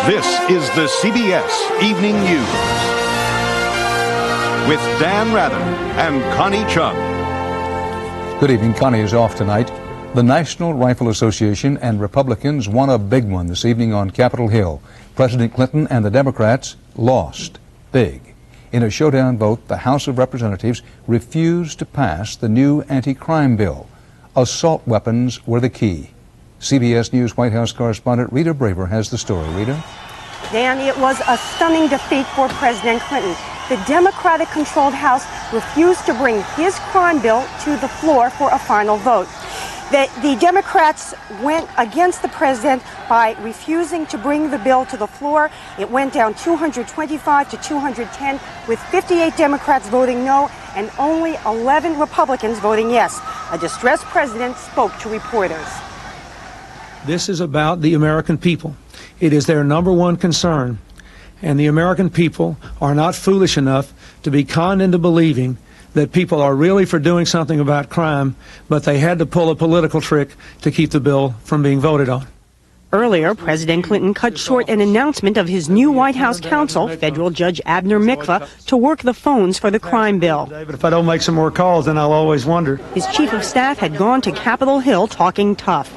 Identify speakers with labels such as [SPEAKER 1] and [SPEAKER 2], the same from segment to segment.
[SPEAKER 1] This is the CBS Evening News with Dan Rather and Connie Chung.
[SPEAKER 2] Good evening. Connie is off tonight. The National Rifle Association and Republicans won a big one this evening on Capitol Hill. President Clinton and the Democrats lost big. In a showdown vote, the House of Representatives refused to pass the new anti-crime bill. Assault weapons were the key. CBS News White House correspondent Rita Braver has the story. Rita?
[SPEAKER 3] Dan, it was a stunning defeat for President Clinton. The Democratic-controlled House refused to bring his crime bill to the floor for a final vote. The Democrats went against the president by refusing to bring the bill to the floor. It went down 225 to 210, with 58 Democrats voting no and only 11 Republicans voting yes. A distressed president spoke to reporters.
[SPEAKER 4] This is about the American people. It is their number one concern. And the American people are not foolish enough to be conned into believing that people are really for doing something about crime, but they had to pull a political trick to keep the bill from being voted on.
[SPEAKER 3] Earlier, President Clinton cut short an announcement of his new White House counsel, Federal Judge Abner Mikva, to work the phones for the crime bill.
[SPEAKER 4] But if I don't make some more calls, then I'll always wonder.
[SPEAKER 3] His chief of staff had gone to Capitol Hill talking tough.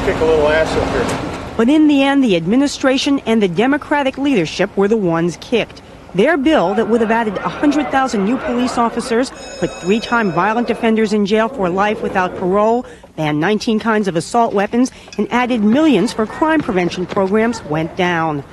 [SPEAKER 5] Kick a little ass up here.
[SPEAKER 3] But in the end, the administration and the Democratic leadership were the ones kicked. Their bill that would have added 100,000 new police officers, put three-time violent offenders in jail for life without parole, banned 19 kinds of assault weapons, and added millions for crime prevention programs went down.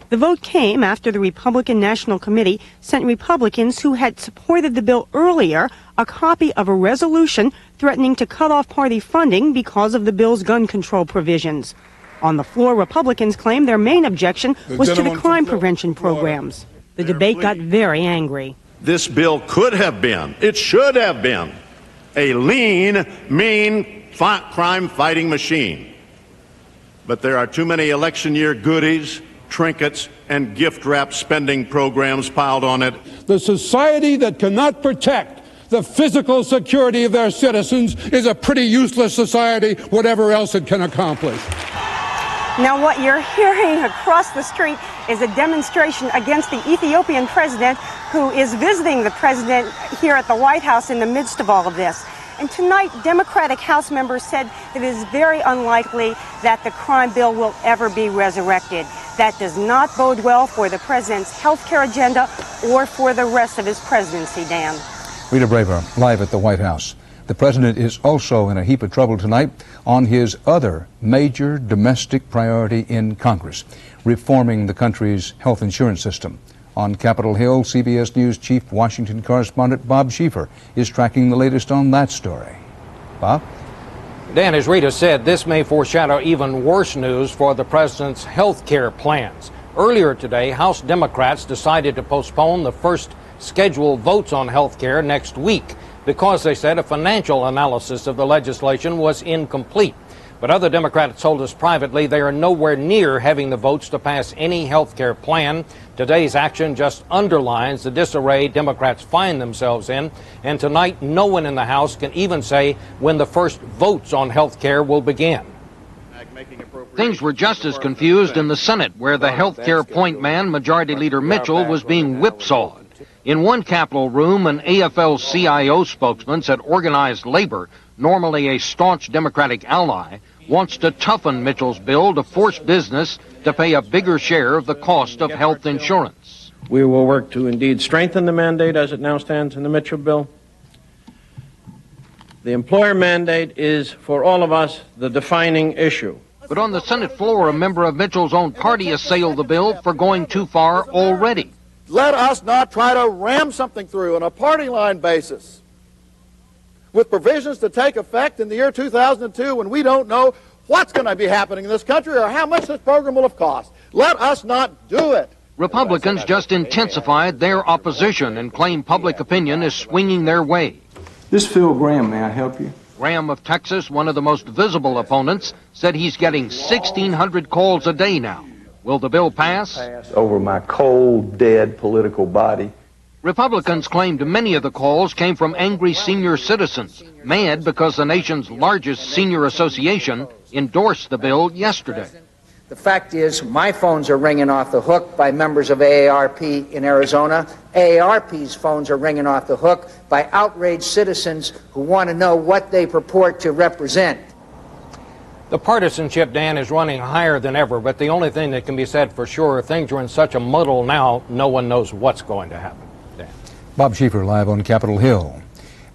[SPEAKER 3] The vote came after the Republican National Committee sent Republicans who had supported the bill earlier a copy of a resolution threatening to cut off party funding because of the bill's gun control provisions. On the floor, Republicans claimed their main objection was to the crime prevention programs. The debate got very angry.
[SPEAKER 6] This bill could have been, it should have been, a lean, mean crime-fighting machine. But there are too many election year goodies, trinkets, and gift-wrap spending programs piled on it.
[SPEAKER 7] The society that cannot protect the physical security of their citizens is a pretty useless society, whatever else it can accomplish.
[SPEAKER 3] Now, what you're hearing across the street is a demonstration against the Ethiopian president who is visiting the president here at the White House in the midst of all of this. And tonight, Democratic House members said that it is very unlikely that the crime bill will ever be resurrected. That does not bode well for the president's health care agenda or for the rest of his presidency, Dan.
[SPEAKER 2] Rita Braver, live at the White House. The president is also in a heap of trouble tonight on his other major domestic priority in Congress, reforming the country's health insurance system. On Capitol Hill, CBS News chief Washington correspondent Bob Schieffer is tracking the latest on that story. Bob?
[SPEAKER 8] Dan, as Rita said, this may foreshadow even worse news for the president's health care plans. Earlier today, House Democrats decided to postpone the first scheduled votes on health care next week because they said a financial analysis of the legislation was incomplete. But other Democrats told us privately they are nowhere near having the votes to pass any health care plan. Today's action just underlines the disarray Democrats find themselves in. And tonight, no one in the House can even say when the first votes on health care will begin.
[SPEAKER 9] Things were just as confused in the Senate, where the health care point man, Majority Leader Mitchell, was being whipsawed. In one Capitol room, an AFL-CIO spokesman said organized labor, normally a staunch Democratic ally, wants to toughen Mitchell's bill to force business to pay a bigger share of the cost of health insurance.
[SPEAKER 5] We will work to indeed strengthen the mandate as it now stands in the Mitchell bill. The employer mandate is, for all of us, the defining issue.
[SPEAKER 9] But on the Senate floor, a member of Mitchell's own party assailed the bill for going too far already.
[SPEAKER 10] Let us not try to ram something through on a party line basis with provisions to take effect in the year 2002 when we don't know what's going to be happening in this country or how much this program will have cost. Let us not do it.
[SPEAKER 9] Republicans just intensified their opposition and claim public opinion is swinging their way.
[SPEAKER 11] This is Phil Graham. May I help you?
[SPEAKER 9] Graham of Texas, one of the most visible opponents, said he's getting 1,600 calls a day now. Will the bill pass?
[SPEAKER 11] Over my cold, dead political body.
[SPEAKER 9] Republicans claimed many of the calls came from angry senior citizens, mad because the nation's largest senior association endorsed the bill yesterday.
[SPEAKER 12] The fact is, my phones are ringing off the hook by members of AARP in Arizona. AARP's phones are ringing off the hook by outraged citizens who want to know what they purport to represent.
[SPEAKER 8] The partisanship, Dan, is running higher than ever, but the only thing that can be said for sure, things are in such a muddle now, no one knows what's going to happen. Dan.
[SPEAKER 2] Bob Schieffer live on Capitol Hill.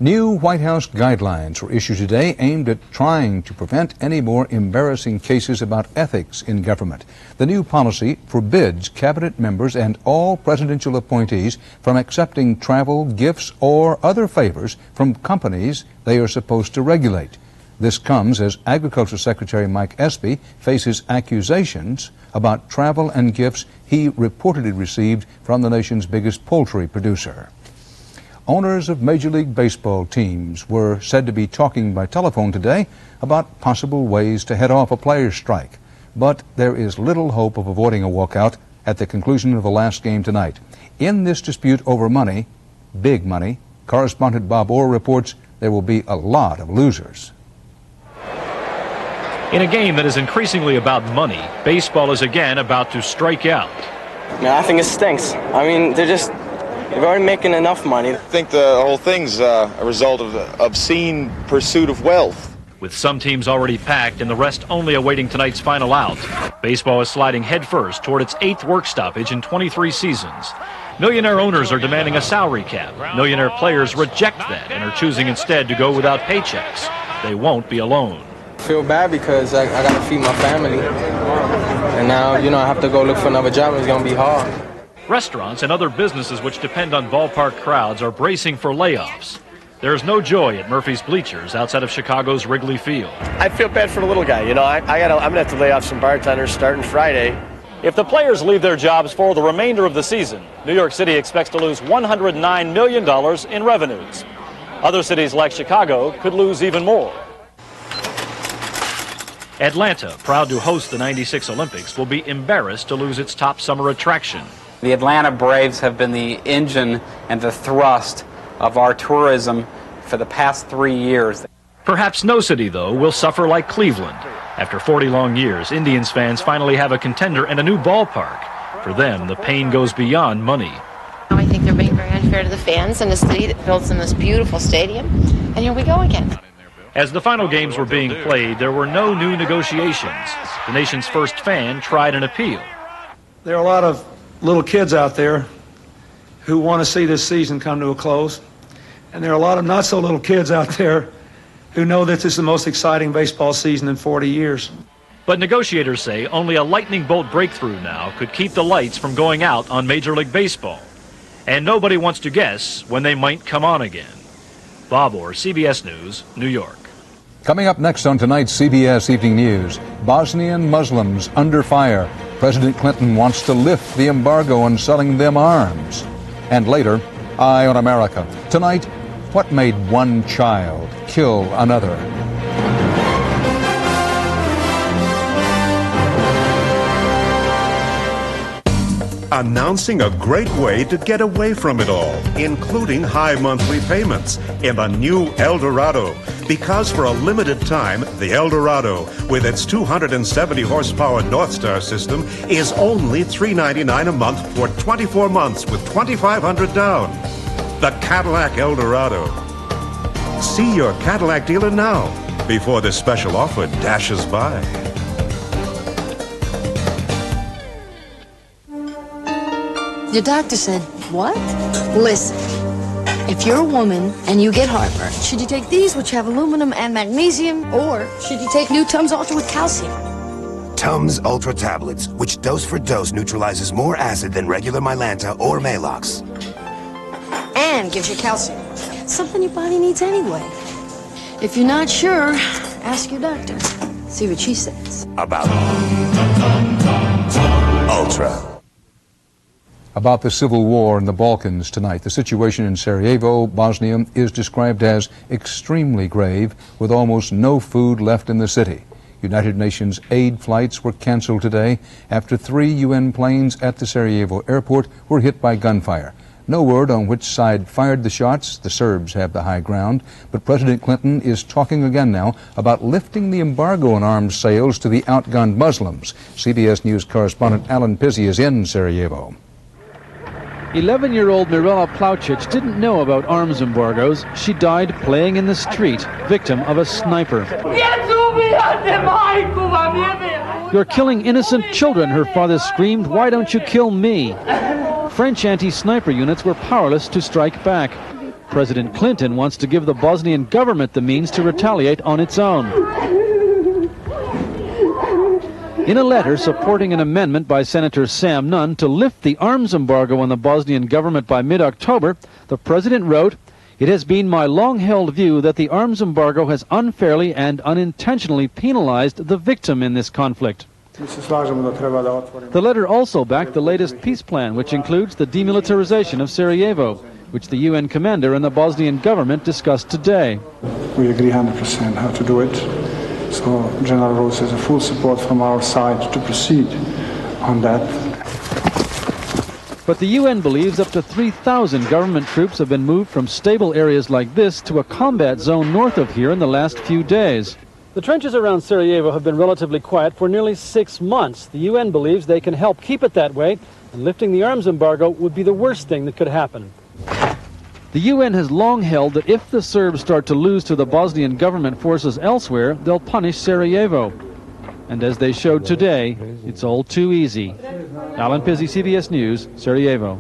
[SPEAKER 2] New White House guidelines were issued today aimed at trying to prevent any more embarrassing cases about ethics in government. The new policy forbids cabinet members and all presidential appointees from accepting travel, gifts, or other favors from companies they are supposed to regulate. This comes as Agriculture Secretary Mike Espy faces accusations about travel and gifts he reportedly received from the nation's biggest poultry producer. Owners of Major League Baseball teams were said to be talking by telephone today about possible ways to head off a players' strike. But there is little hope of avoiding a walkout at the conclusion of the last game tonight. In this dispute over money, big money, correspondent Bob Orr reports there will be a lot of losers.
[SPEAKER 13] In a game that is increasingly about money, baseball is again about to strike out.
[SPEAKER 14] Yeah, I think it stinks. I mean, they're already making enough money.
[SPEAKER 15] I think the whole thing's a result of obscene pursuit of wealth.
[SPEAKER 13] With some teams already packed and the rest only awaiting tonight's final out, baseball is sliding headfirst toward its 8th work stoppage in 23 seasons. Millionaire owners are demanding a salary cap. Millionaire players reject that and are choosing instead to go without paychecks. They won't be alone.
[SPEAKER 14] I feel bad because I got to feed my family. And now, I have to go look for another job. It's going to be hard.
[SPEAKER 13] Restaurants and other businesses which depend on ballpark crowds are bracing for layoffs. There's no joy at Murphy's Bleachers outside of Chicago's Wrigley Field.
[SPEAKER 16] I feel bad for the little guy. I'm going to have to lay off some bartenders starting Friday.
[SPEAKER 17] If the players leave their jobs for the remainder of the season, New York City expects to lose $109 million in revenues. Other cities like Chicago could lose even more.
[SPEAKER 13] Atlanta, proud to host the '96 Olympics, will be embarrassed to lose its top summer attraction.
[SPEAKER 18] The Atlanta Braves have been the engine and the thrust of our tourism for the past 3 years.
[SPEAKER 13] Perhaps no city, though, will suffer like Cleveland. After 40 long years, Indians fans finally have a contender and a new ballpark. For them, the pain goes beyond money.
[SPEAKER 19] I think they're being very unfair to the fans and the city that builds them this beautiful stadium. And here we go again.
[SPEAKER 13] As the final games were being played, there were no new negotiations. The nation's first fan tried an appeal.
[SPEAKER 4] There are a lot of little kids out there who want to see this season come to a close. And there are a lot of not so little kids out there who know that this is the most exciting baseball season in 40 years.
[SPEAKER 13] But negotiators say only a lightning bolt breakthrough now could keep the lights from going out on Major League Baseball. And nobody wants to guess when they might come on again. Bob Orr, CBS News, New York.
[SPEAKER 2] Coming up next on tonight's CBS Evening News, Bosnian Muslims under fire. President Clinton wants to lift the embargo on selling them arms. And later, Eye on America. Tonight, what made one child kill another?
[SPEAKER 1] Announcing a great way to get away from it all, including high monthly payments in a new Eldorado. Because for a limited time, the Eldorado, with its 270 horsepower Northstar system, is only $399 a month for 24 months with $2,500 down. The Cadillac Eldorado. See your Cadillac dealer now before this special offer dashes by.
[SPEAKER 20] Your doctor said, what? Listen, if you're a woman and you get heartburn, should you take these, which have aluminum and magnesium, or should you take new Tums Ultra with calcium?
[SPEAKER 21] Tums Ultra tablets, which dose for dose neutralizes more acid than regular Mylanta or Maalox.
[SPEAKER 20] And gives you calcium, something your body needs anyway. If you're not sure, ask your doctor. See what she says.
[SPEAKER 21] About Ultra.
[SPEAKER 2] About the civil war in the Balkans tonight. The situation in Sarajevo, Bosnia, is described as extremely grave, with almost no food left in the city. United Nations aid flights were canceled today after 3 UN planes at the Sarajevo airport were hit by gunfire. No word on which side fired the shots. The Serbs have the high ground. But President Clinton is talking again now about lifting the embargo on arms sales to the outgunned Muslims. CBS News correspondent Alan Pizzi is in Sarajevo.
[SPEAKER 6] 11-year-old Mirela Plaučić didn't know about arms embargoes. She died playing in the street, victim of a sniper. "You're killing innocent children," her father screamed. "Why don't you kill me?" French anti-sniper units were powerless to strike back. President Clinton wants to give the Bosnian government the means to retaliate on its own. In a letter supporting an amendment by Senator Sam Nunn to lift the arms embargo on the Bosnian government by mid-October, the president wrote, "It has been my long-held view that the arms embargo has unfairly and unintentionally penalized the victim in this conflict." The letter also backed the latest peace plan, which includes the demilitarization of Sarajevo, which the UN commander and the Bosnian government discussed today.
[SPEAKER 22] We agree 100% how to do it. So General Rose has a full support from our side to proceed on that.
[SPEAKER 6] But the UN believes up to 3,000 government troops have been moved from stable areas like this to a combat zone north of here in the last few days. The trenches around Sarajevo have been relatively quiet for nearly 6 months. The UN believes they can help keep it that way, and lifting the arms embargo would be the worst thing that could happen. The UN has long held that if the Serbs start to lose to the Bosnian government forces elsewhere, they'll punish Sarajevo. And as they showed today, it's all too easy. Alan Pizzi, CBS News, Sarajevo.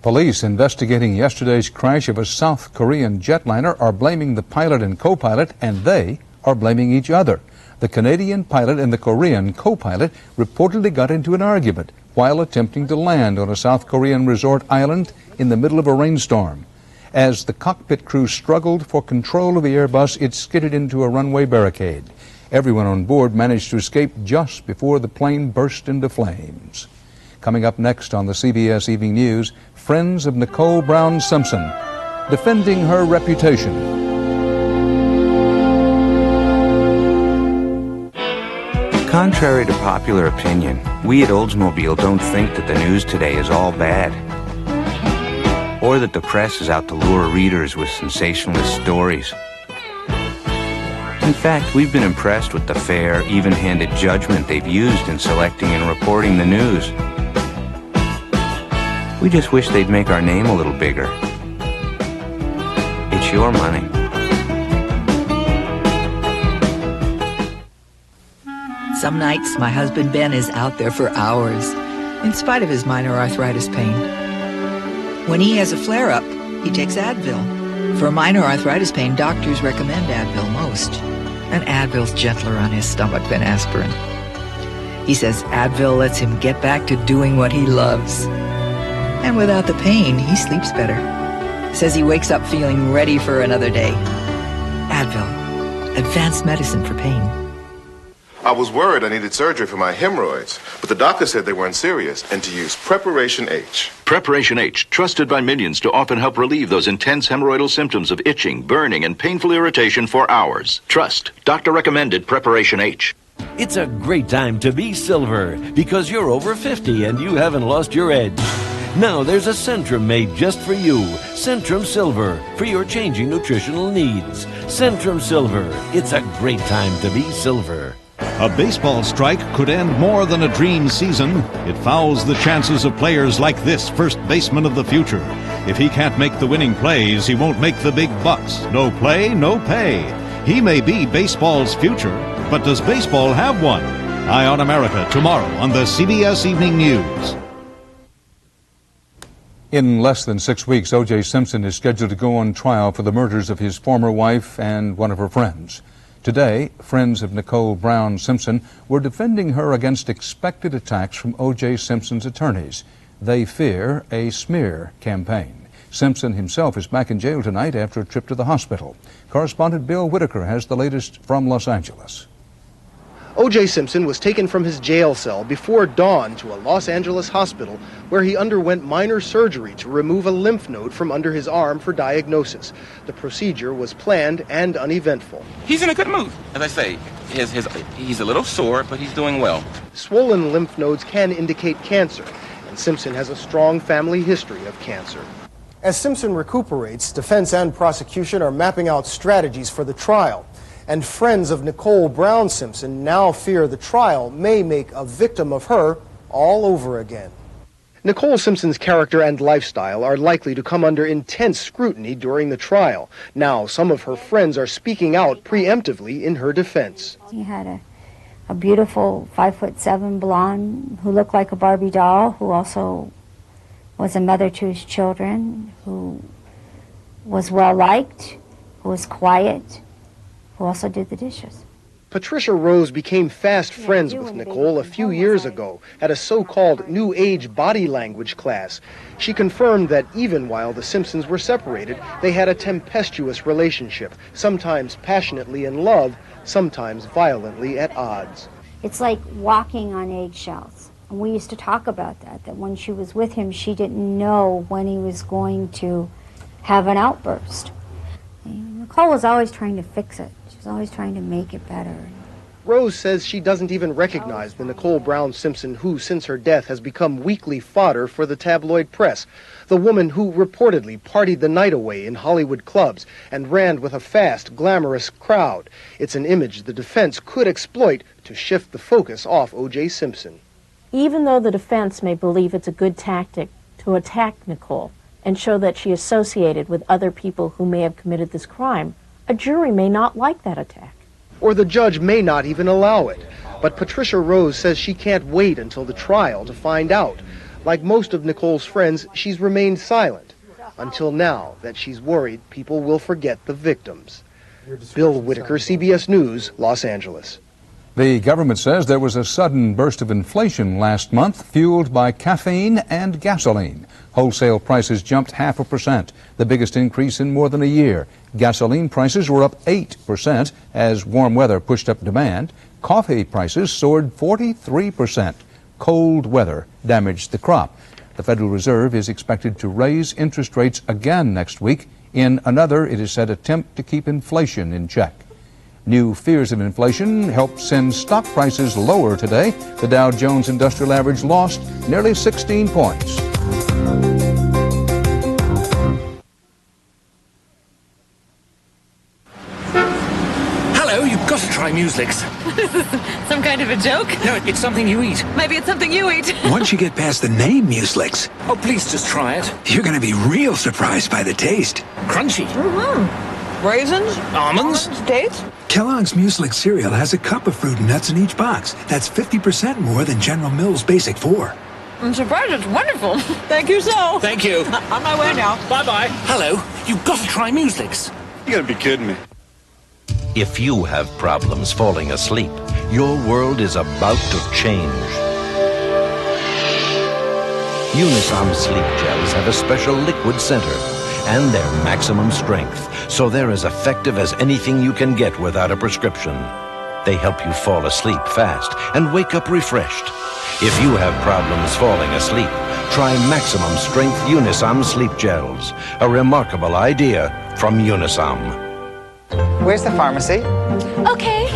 [SPEAKER 2] Police investigating yesterday's crash of a South Korean jetliner are blaming the pilot and co-pilot, and they are blaming each other. The Canadian pilot and the Korean co-pilot reportedly got into an argument while attempting to land on a South Korean resort island in the middle of a rainstorm. As the cockpit crew struggled for control of the Airbus, it skidded into a runway barricade. Everyone on board managed to escape just before the plane burst into flames. Coming up next on the CBS Evening News, friends of Nicole Brown Simpson defending her reputation.
[SPEAKER 23] Contrary to popular opinion, we at Oldsmobile don't think that the news today is all bad, or that the press is out to lure readers with sensationalist stories. In fact, we've been impressed with the fair, even-handed judgment they've used in selecting and reporting the news. We just wish they'd make our name a little bigger. It's your money.
[SPEAKER 24] Some nights, my husband Ben is out there for hours, in spite of his minor arthritis pain. When he has a flare-up, he takes Advil. For minor arthritis pain, doctors recommend Advil most. And Advil's gentler on his stomach than aspirin. He says Advil lets him get back to doing what he loves. And without the pain, he sleeps better. Says he wakes up feeling ready for another day. Advil, advanced medicine for pain.
[SPEAKER 25] I was worried I needed surgery for my hemorrhoids, but the doctor said they weren't serious and to use Preparation H.
[SPEAKER 26] Preparation H, trusted by millions to often help relieve those intense hemorrhoidal symptoms of itching, burning, and painful irritation for hours. Trust. Doctor-recommended Preparation H.
[SPEAKER 27] It's a great time to be silver because you're over 50 and you haven't lost your edge. Now there's a Centrum made just for you. Centrum Silver, for your changing nutritional needs. Centrum Silver. It's a great time to be silver.
[SPEAKER 28] A baseball strike could end more than a dream season. It fouls the chances of players like this first baseman of the future. If he can't make the winning plays, he won't make the big bucks. No play, no pay. He may be baseball's future, but does baseball have one? Eye on America tomorrow on the CBS Evening News.
[SPEAKER 2] In less than 6 weeks, O.J. Simpson is scheduled to go on trial for the murders of his former wife and one of her friends. Today, friends of Nicole Brown Simpson were defending her against expected attacks from O.J. Simpson's attorneys. They fear a smear campaign. Simpson himself is back in jail tonight after a trip to the hospital. Correspondent Bill Whitaker has the latest from Los Angeles.
[SPEAKER 29] O.J. Simpson was taken from his jail cell before dawn to a Los Angeles hospital where he underwent minor surgery to remove a lymph node from under his arm for diagnosis. The procedure was planned and uneventful.
[SPEAKER 30] He's in a good mood. As I say, he's a little sore, but he's doing well.
[SPEAKER 29] Swollen lymph nodes can indicate cancer, and Simpson has a strong family history of cancer. As Simpson recuperates, defense and prosecution are mapping out strategies for the trial. And friends of Nicole Brown Simpson now fear the trial may make a victim of her all over again. Nicole Simpson's character and lifestyle are likely to come under intense scrutiny during the trial. Now, some of her friends are speaking out preemptively in her defense.
[SPEAKER 3] He had a beautiful 5'7" blonde who looked like a Barbie doll, who also was a mother to his children, who was well liked, who was quiet, who also did the dishes.
[SPEAKER 29] Patricia Rose became fast friends with Nicole a few years ago at a so-called New Age body language class. She confirmed that even while the Simpsons were separated, they had a tempestuous relationship, sometimes passionately in love, sometimes violently at odds.
[SPEAKER 3] It's like walking on eggshells. And we used to talk about that when she was with him, she didn't know when he was going to have an outburst. Nicole was always trying to fix it. She was always trying to make it better.
[SPEAKER 29] Rose says she doesn't even recognize the Nicole Brown Simpson who, since her death, has become weekly fodder for the tabloid press. The woman who reportedly partied the night away in Hollywood clubs and ran with a fast, glamorous crowd. It's an image the defense could exploit to shift the focus off O.J. Simpson.
[SPEAKER 5] Even though the defense may believe it's a good tactic to attack Nicole and show that she associated with other people who may have committed this crime, a jury may not like that attack.
[SPEAKER 29] Or the judge may not even allow it. But Patricia Rose says she can't wait until the trial to find out. Like most of Nicole's friends, she's remained silent until now that she's worried people will forget the victims. Bill Whitaker, CBS News, Los Angeles.
[SPEAKER 2] The government says there was a sudden burst of inflation last month, fueled by caffeine and gasoline. Wholesale prices jumped 0.5%, the biggest increase in more than a year. Gasoline prices were up 8% as warm weather pushed up demand. Coffee prices soared 43%. Cold weather damaged the crop. The Federal Reserve is expected to raise interest rates again next week in another, it is said, attempt to keep inflation in check. New fears of inflation helped send stock prices lower today. The Dow Jones Industrial Average lost nearly 16 points.
[SPEAKER 7] Hello, you've got to try Mueslix.
[SPEAKER 8] Some kind of a joke?
[SPEAKER 7] No, it's something you eat.
[SPEAKER 8] Maybe it's something you eat.
[SPEAKER 9] Once you get past the name Mueslix,
[SPEAKER 7] oh, please just try it.
[SPEAKER 9] You're going to be real surprised by the taste.
[SPEAKER 7] Crunchy.
[SPEAKER 8] Mm-hmm. Raisins?
[SPEAKER 7] Almonds?
[SPEAKER 8] Dates?
[SPEAKER 9] Kellogg's Mueslix cereal has a cup of fruit and nuts in each box. That's 50% more than General Mills' Basic 4.
[SPEAKER 8] I'm surprised it's wonderful. Thank you so.
[SPEAKER 7] Thank you.
[SPEAKER 8] On my way now.
[SPEAKER 7] Bye-bye. Hello, you've got to try Mueslix.
[SPEAKER 9] You gotta be kidding me.
[SPEAKER 27] If you have problems falling asleep, your world is about to change. Unisom Sleep Gels have a special liquid center and their maximum strength, so they're as effective as anything you can get without a prescription. They help you fall asleep fast and wake up refreshed. If you have problems falling asleep, try maximum strength Unisom Sleep Gels, a remarkable idea from Unisom.
[SPEAKER 10] Where's the pharmacy?
[SPEAKER 11] Okay,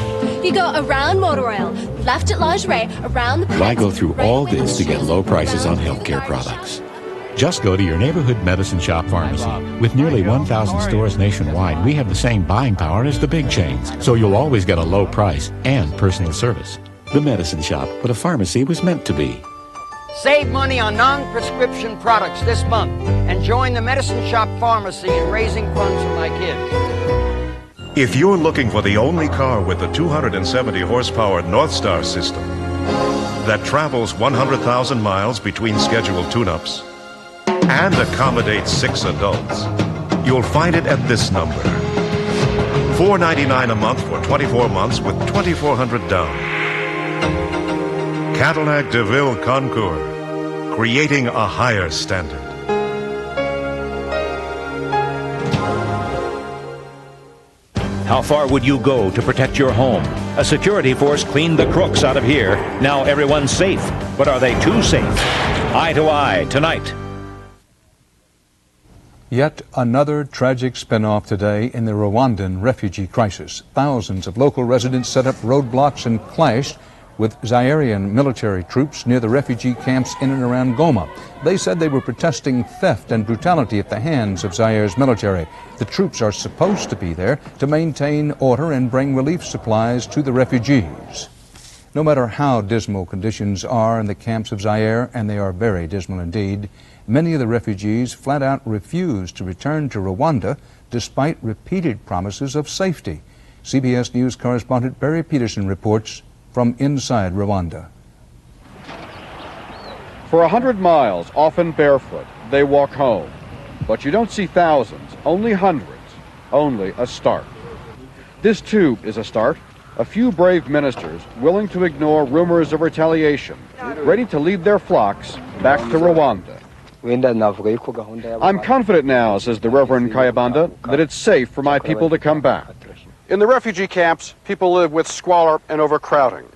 [SPEAKER 11] you go around motor oil, left at lingerie, around the...
[SPEAKER 12] Why go through all this to get low prices on healthcare products? Just go to your neighborhood medicine shop pharmacy. With nearly 1,000 stores nationwide, we have the same buying power as the big chains, so you'll always get a low price and personal service. The Medicine Shop, what a pharmacy was meant to be.
[SPEAKER 14] Save money on non-prescription products this month and join the Medicine Shop Pharmacy in raising funds for my kids.
[SPEAKER 1] If you're looking for the only car with the 270 horsepower North Star system that travels 100,000 miles between scheduled tune-ups and accommodates 6 adults, you'll find it at this number. $499 a month for 24 months with $2,400 down. Cadillac DeVille Concours, creating a higher standard.
[SPEAKER 15] How far would you go to protect your home? A security force cleaned the crooks out of here. Now everyone's safe. But are they too safe? Eye to Eye, tonight.
[SPEAKER 2] Yet another tragic spin-off today in the Rwandan refugee crisis. Thousands of local residents set up roadblocks and clashed with Zairian military troops near the refugee camps in and around Goma. They said they were protesting theft and brutality at the hands of Zaire's military. The troops are supposed to be there to maintain order and bring relief supplies to the refugees. No matter how dismal conditions are in the camps of Zaire, and they are very dismal indeed, many of the refugees flat out refuse to return to Rwanda despite repeated promises of safety. CBS News correspondent Barry Peterson reports from inside Rwanda.
[SPEAKER 4] For 100 miles, often barefoot, they walk home. But you don't see thousands, only hundreds, only a start. This too is a start. A few brave ministers willing to ignore rumors of retaliation, ready to lead their flocks back to Rwanda. I'm confident now, says the Reverend Kayabanda, that it's safe for my people to come back.
[SPEAKER 6] In the refugee camps, people live with squalor and overcrowding.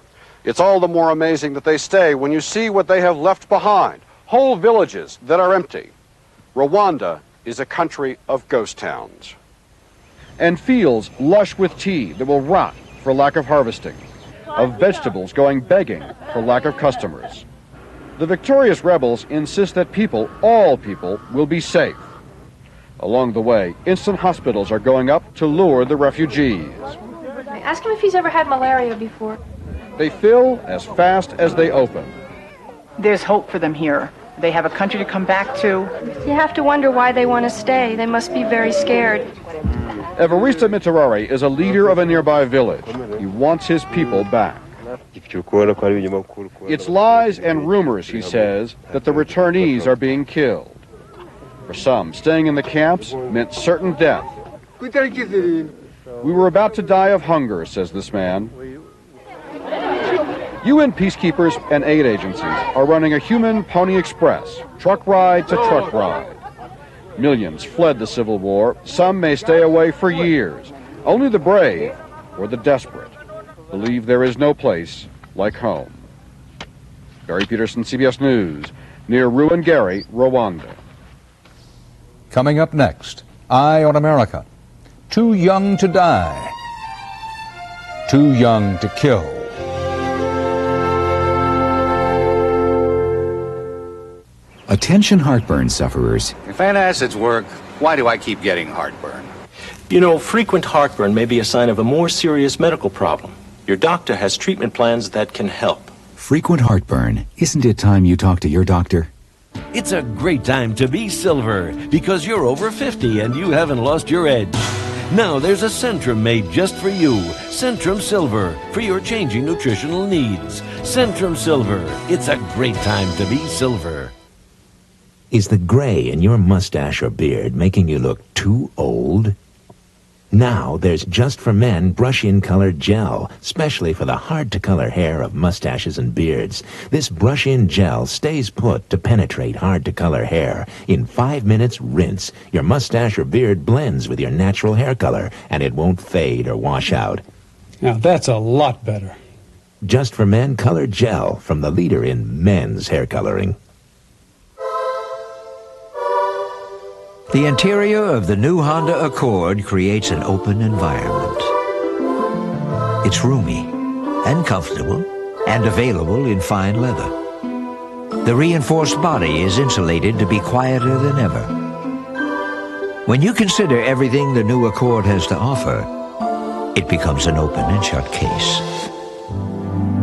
[SPEAKER 6] It's all the more amazing that they stay when you see what they have left behind, whole villages that are empty. Rwanda is a country of ghost towns.
[SPEAKER 4] And fields lush with tea that will rot for lack of harvesting, of vegetables going begging for lack of customers. The victorious rebels insist that people, all people, will be safe. Along the way, instant hospitals are going up to lure the refugees.
[SPEAKER 13] Ask him if he's ever had malaria before.
[SPEAKER 4] They fill as fast as they open.
[SPEAKER 16] There's hope for them here. They have a country to come back to.
[SPEAKER 13] You have to wonder why they want to stay. They must be very scared.
[SPEAKER 4] Evarista Mitarare is a leader of a nearby village. He wants his people back. It's lies and rumors, he says, that the returnees are being killed. For some, staying in the camps meant certain death. We were about to die of hunger, says this man. UN peacekeepers and aid agencies are running a human Pony Express, truck ride to truck ride. Millions fled the civil war. Some may stay away for years. Only the brave or the desperate believe there is no place like home. Barry Peterson, CBS News, near Ruwenzori, Rwanda.
[SPEAKER 2] Coming up next, Eye on America. Too young to die. Too young to kill.
[SPEAKER 17] Attention heartburn sufferers.
[SPEAKER 18] If antacids work, why do I keep getting heartburn?
[SPEAKER 19] You know, frequent heartburn may be a sign of a more serious medical problem. Your doctor has treatment plans that can help.
[SPEAKER 17] Frequent heartburn. Isn't it time you talk to your doctor?
[SPEAKER 27] It's a great time to be silver because you're over 50 and you haven't lost your edge. Now there's a Centrum made just for you. Centrum Silver for your changing nutritional needs. Centrum Silver. It's a great time to be silver.
[SPEAKER 20] Is the gray in your mustache or beard making you look too old? Now there's Just for Men Brush-In Color Gel, specially for the hard-to-color hair of mustaches and beards. This brush-in gel stays put to penetrate hard-to-color hair. In 5 minutes, rinse. Your mustache or beard blends with your natural hair color, and it won't fade or wash out.
[SPEAKER 21] Now that's a lot better.
[SPEAKER 20] Just for Men Color Gel from the leader in men's hair coloring.
[SPEAKER 22] The interior of the new Honda Accord creates an open environment. It's roomy and comfortable and available in fine leather. The reinforced body is insulated to be quieter than ever. When you consider everything the new Accord has to offer, it becomes an open and shut case.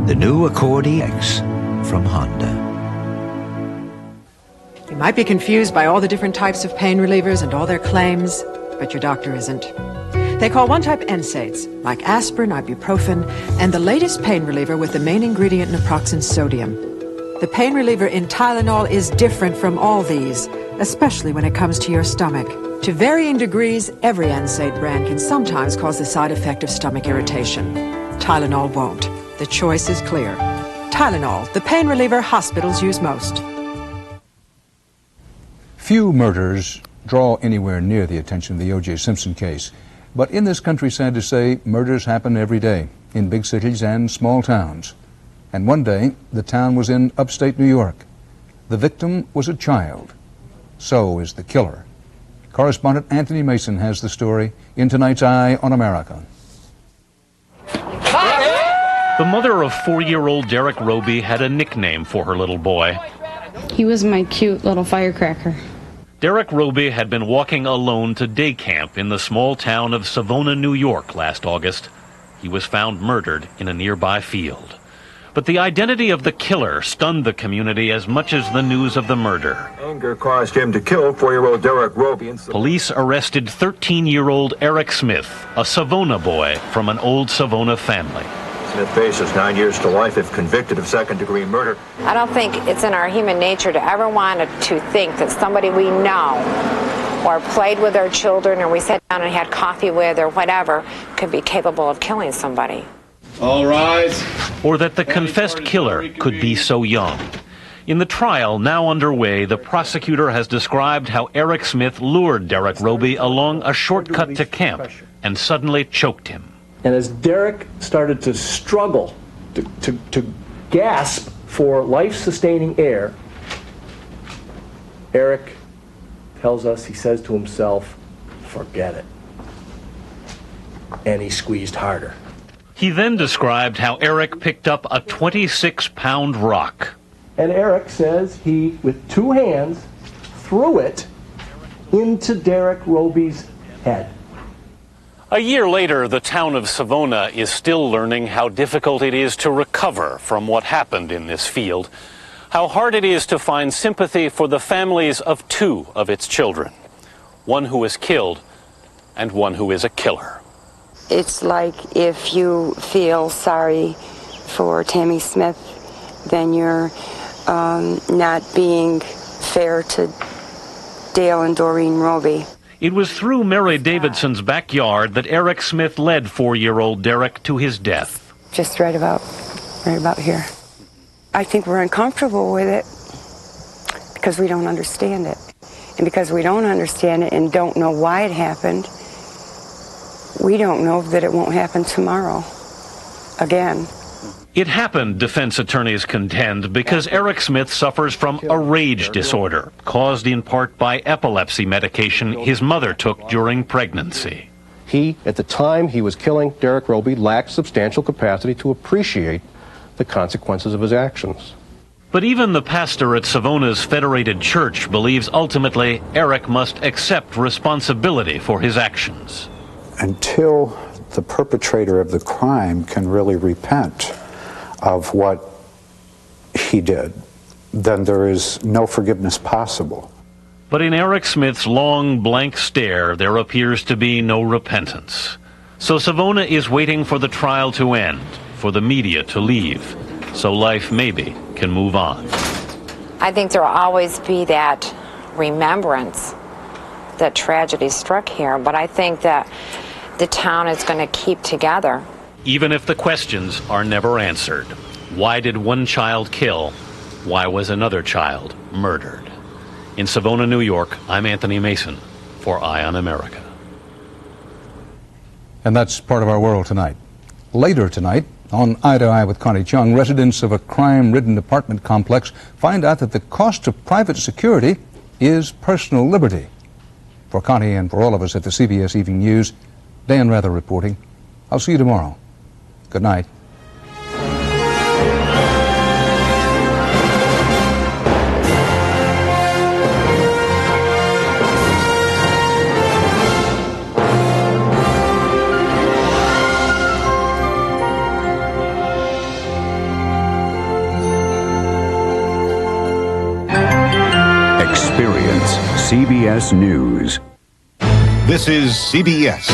[SPEAKER 22] The new Accord EX from Honda.
[SPEAKER 31] You might be confused by all the different types of pain relievers and all their claims, but your doctor isn't. They call one type NSAIDs, like aspirin, ibuprofen, and the latest pain reliever with the main ingredient naproxen sodium. The pain reliever in Tylenol is different from all these, especially when it comes to your stomach. To varying degrees, every NSAID brand can sometimes cause the side effect of stomach irritation. Tylenol won't. The choice is clear. Tylenol, the pain reliever hospitals use most.
[SPEAKER 2] Few murders draw anywhere near the attention of the O.J. Simpson case. But in this country, sad to say, murders happen every day in big cities and small towns. And one day, the town was in upstate New York. The victim was a child. So is the killer. Correspondent Anthony Mason has the story in tonight's Eye on America.
[SPEAKER 3] The mother of 4-year-old Derek Roby had a nickname for her little boy.
[SPEAKER 5] He was my cute little firecracker.
[SPEAKER 3] Derek Roby had been walking alone to day camp in the small town of Savona, New York last August. He was found murdered in a nearby field. But the identity of the killer stunned the community as much as the news of the murder.
[SPEAKER 7] Anger caused him to kill 4-year-old Derek Roby.
[SPEAKER 3] Police arrested 13-year-old Eric Smith, a Savona boy from an old Savona family.
[SPEAKER 7] Smith faces 9 years to life if convicted of second-degree murder.
[SPEAKER 31] I don't think it's in our human nature to ever want to think that somebody we know or played with our children or we sat down and had coffee with or whatever could be capable of killing somebody.
[SPEAKER 3] All rise. Or that the confessed killer could be so young. In the trial now underway, the prosecutor has described how Eric Smith lured Derek Roby along a shortcut to camp and suddenly choked him.
[SPEAKER 8] And as Derek started to struggle, to gasp for life-sustaining air, Eric tells us, he says to himself, "Forget it." And he squeezed harder.
[SPEAKER 3] He then described how Eric picked up a 26-pound rock.
[SPEAKER 8] And Eric says he, with 2 hands, threw it into Derek Roby's head.
[SPEAKER 3] A year later, the town of Savona is still learning how difficult it is to recover from what happened in this field, how hard it is to find sympathy for the families of 2 of its children, one who was killed and one who is a killer.
[SPEAKER 23] It's like if you feel sorry for Tammy Smith, then you're not being fair to Dale and Doreen Roby.
[SPEAKER 3] It was through Mary Davidson's backyard that Eric Smith led 4-year-old Derek to his death.
[SPEAKER 23] Just right about here. I think we're uncomfortable with it because we don't understand it. And because we don't understand it and don't know why it happened, we don't know that it won't happen tomorrow again.
[SPEAKER 3] It happened, defense attorneys contend, because Eric Smith suffers from a rage disorder, caused in part by epilepsy medication his mother took during pregnancy.
[SPEAKER 24] He, at the time he was killing Derek Roby, lacked substantial capacity to appreciate the consequences of his actions.
[SPEAKER 3] But even the pastor at Savona's Federated Church believes ultimately Eric must accept responsibility for his actions.
[SPEAKER 25] Until the perpetrator of the crime can really repent of what he did, then there is no forgiveness possible.
[SPEAKER 3] But in Eric Smith's long, blank stare, there appears to be no repentance. So Savona is waiting for the trial to end, for the media to leave, so life maybe can move on.
[SPEAKER 31] I think there will always be that remembrance that tragedy struck here, but I think that the town is going to keep together.
[SPEAKER 3] Even if the questions are never answered. Why did one child kill? Why was another child murdered? In Savona, New York, I'm Anthony Mason for Eye on America.
[SPEAKER 2] And that's part of our world tonight. Later tonight, on Eye to Eye with Connie Chung, residents of a crime-ridden apartment complex find out that the cost of private security is personal liberty. For Connie and for all of us at the CBS Evening News, Dan Rather reporting. I'll see you tomorrow. Good night.
[SPEAKER 26] Experience CBS News.
[SPEAKER 1] This is CBS.